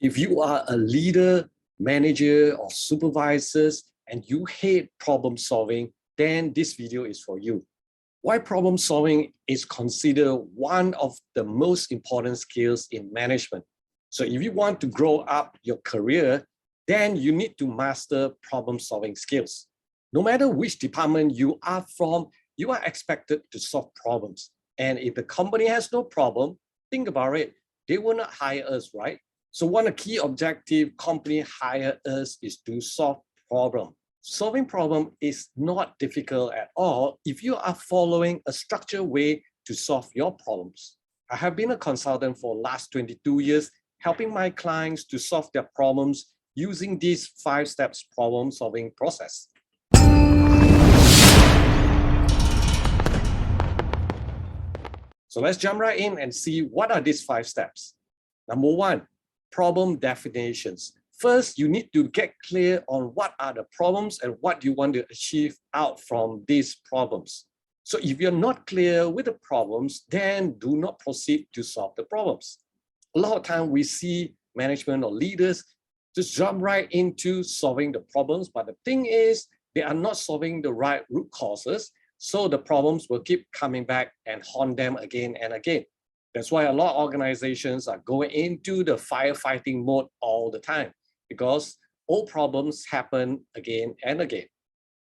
If you are a leader, manager, or supervisors, and you hate problem solving, then this video is for you. Why problem solving is considered one of the most important skills in management. So if you want to grow up your career, then you need to master problem solving skills. No matter which department you are from, you are expected to solve problems. And if the company has no problem, think about it, they will not hire us, right? So one of the key objective company hire us is to solve problem. Solving problem is not difficult at all if you are following a structured way to solve your problems. I have been a consultant for the last 22 years, helping my clients to solve their problems using these 5 steps problem solving process. So let's jump right in and see what are these 5 steps. Number 1, problem definitions. First, you need to get clear on what are the problems and what you want to achieve out from these problems. So if you're not clear with the problems, then do not proceed to solve the problems. A lot of times we see management or leaders just jump right into solving the problems, but the thing is they are not solving the right root causes, so the problems will keep coming back and haunt them again and again. That's why a lot of organizations are going into the firefighting mode all the time, because old problems happen again and again.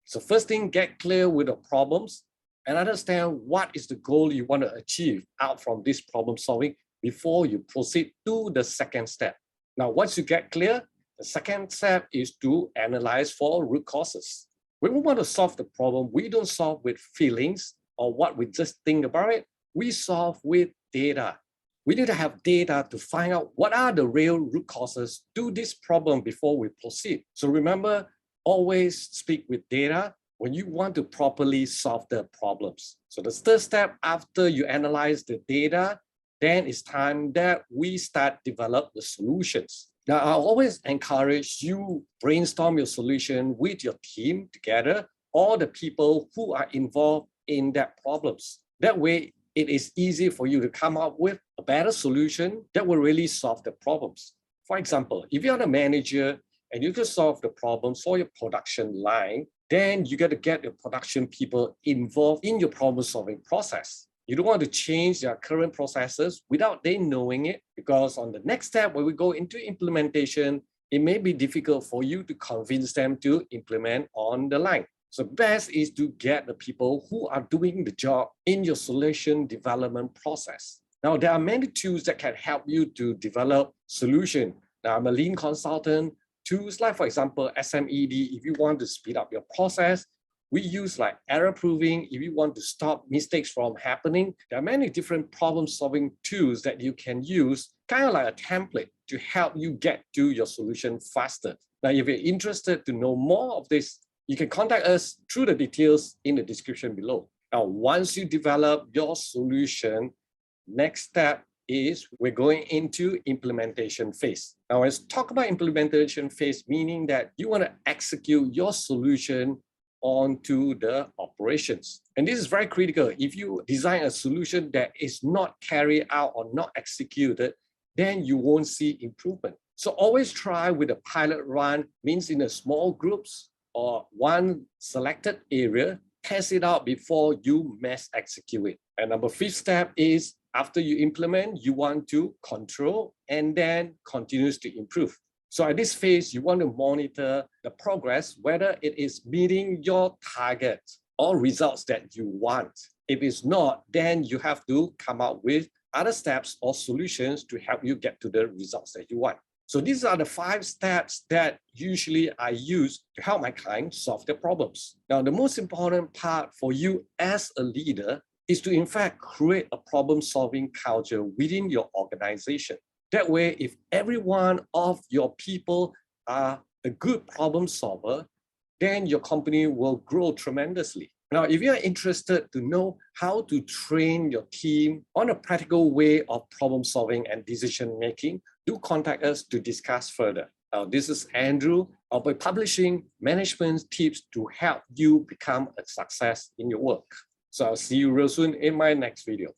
So first thing, get clear with the problems and understand what is the goal you want to achieve out from this problem solving before you proceed to the second step. Now, once you get clear, the second step is to analyze for root causes. When we want to solve the problem, we don't solve with feelings or what we just think about it. We solve with data. We need to have data to find out what are the real root causes to this problem before we proceed. So remember, always speak with data when you want to properly solve the problems. So the third step, after you analyze the data, then it's time that we start develop the solutions. Now, I always encourage you brainstorm your solution with your team together, all the people who are involved in that problems. That way, it is easy for you to come up with a better solution that will really solve the problems. For example, if you're the manager and you can solve the problem for your production line, then you got to get your production people involved in your problem-solving process. You don't want to change their current processes without them knowing it, because on the next step, when we go into implementation, it may be difficult for you to convince them to implement on the line. So best is to get the people who are doing the job in your solution development process. Now, there are many tools that can help you to develop solution. Now, I'm a lean consultant. Tools like, for example, SMED, if you want to speed up your process. We use like error proving if you want to stop mistakes from happening. There are many different problem-solving tools that you can use, kind of like a template to help you get to your solution faster. Now, if you're interested to know more of this, you can contact us through the details in the description below. Now, once you develop your solution, next step is we're going into implementation phase. Now, let's talk about implementation phase, meaning that you want to execute your solution onto the operations. And this is very critical. If you design a solution that is not carried out or not executed, then you won't see improvement. So always try with a pilot run, means in a small groups or one selected area, test it out before you mass execute it. And number 5th step is after you implement, you want to control and then continues to improve. So at this phase, you want to monitor the progress, whether it is meeting your target or results that you want. If it's not, then you have to come up with other steps or solutions to help you get to the results that you want. So these are the 5 steps that usually I use to help my clients solve their problems. Now, the most important part for you as a leader is to, in fact, create a problem-solving culture within your organization. That way, if every one of your people are a good problem solver, then your company will grow tremendously. Now, if you are interested to know how to train your team on a practical way of problem solving and decision making, do contact us to discuss further. Now, this is Andrew. I'll be publishing management tips to help you become a success in your work. So I'll see you real soon in my next video.